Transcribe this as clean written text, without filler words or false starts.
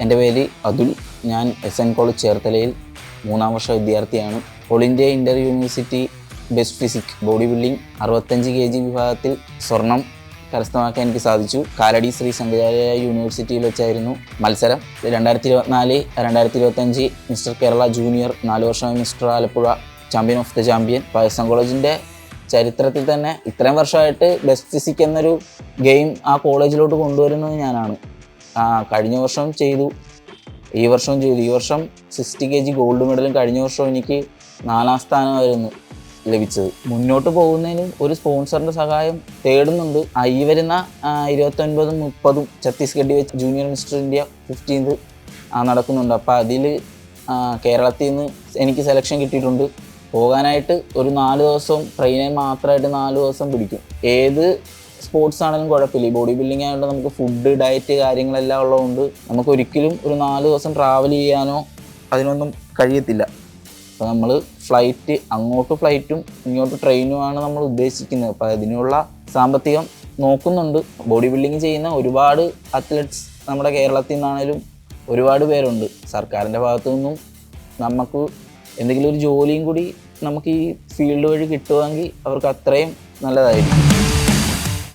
എൻ്റെ പേര് അതുൽ. ഞാൻ SN കോളേജ് ചേർത്തലയിൽ 3ാം വർഷ വിദ്യാർത്ഥിയാണ്. ഓൾ ഇന്ത്യ ഇൻ്റർ university best physique body building 65 kg വിഭാഗത്തിൽ സ്വർണം കരസ്ഥമാക്കാൻ എനിക്ക് സാധിച്ചു. കാലടി ശ്രീ ശങ്കരാചാര്യ യൂണിവേഴ്സിറ്റിയിൽ വെച്ചായിരുന്നു മത്സരം. 2024-2025 മിസ്റ്റർ കേരള ജൂനിയർ, 4 വർഷമായി mister Alappuzha, champion of the champion. SN കോളേജിൻ്റെ ചരിത്രത്തിൽ തന്നെ ഇത്രയും വർഷമായിട്ട് ബെസ്റ്റ് ഫിസിക് എന്നൊരു ഗെയിം ആ കോളേജിലോട്ട് കൊണ്ടുവരുന്നത് ഞാനാണ്. കഴിഞ്ഞ വർഷം ചെയ്തു, ഈ വർഷവും ചെയ്തു. ഈ വർഷം 60 kg ഗോൾഡ് മെഡലും കഴിഞ്ഞ വർഷം എനിക്ക് 4ാം സ്ഥാനമായിരുന്നു ലഭിച്ചത്. മുന്നോട്ട് പോകുന്നതിനും ഒരു സ്പോൺസറിൻ്റെ സഹായം തേടുന്നുണ്ട്. ഈ വരുന്ന 29-ഉം 30-ഉം ഛത്തീസ്ഗഡിൽ വെച്ച് ജൂനിയർ മിസ്റ്റർ ഇന്ത്യ 15th നടക്കുന്നുണ്ട്. അപ്പോൾ അതിൽ കേരളത്തിൽ നിന്ന് എനിക്ക് സെലക്ഷൻ കിട്ടിയിട്ടുണ്ട്. പോകാനായിട്ട് ഒരു 4 ദിവസം ട്രെയിനിൽ മാത്രമായിട്ട് 4 ദിവസം പിടിക്കും. ഏത് സ്പോർട്സ് ആണെങ്കിലും കുഴപ്പമില്ല. ഈ ബോഡി ബിൽഡിംഗ് ആയതുകൊണ്ട് നമുക്ക് ഫുഡ്, ഡയറ്റ് കാര്യങ്ങളെല്ലാം ഉള്ളതുകൊണ്ട് നമുക്ക് ഒരിക്കലും ഒരു 4 ദിവസം ട്രാവൽ ചെയ്യാനോ അതിനൊന്നും കഴിയത്തില്ല. അപ്പോൾ നമ്മൾ അങ്ങോട്ട് ഫ്ലൈറ്റും ഇങ്ങോട്ട് ട്രെയിനുമാണ് നമ്മൾ ഉദ്ദേശിക്കുന്നത്. അപ്പോൾ അതിനുള്ള സാമ്പത്തികം നോക്കുന്നുണ്ട്. ബോഡി ബിൽഡിംഗ് ചെയ്യുന്ന ഒരുപാട് അത്ലറ്റ്സ് നമ്മുടെ കേരളത്തിൽ നിന്നാണേലും ഒരുപാട് പേരുണ്ട്. സർക്കാരിൻ്റെ ഭാഗത്തു നിന്നും നമുക്ക് എന്തെങ്കിലും ഒരു ജോലിയും കൂടി നമുക്ക് ഈ ഫീൽഡ് വഴി കിട്ടുമെങ്കിൽ അവർക്ക് അത്രയും നല്ലതായിരിക്കും.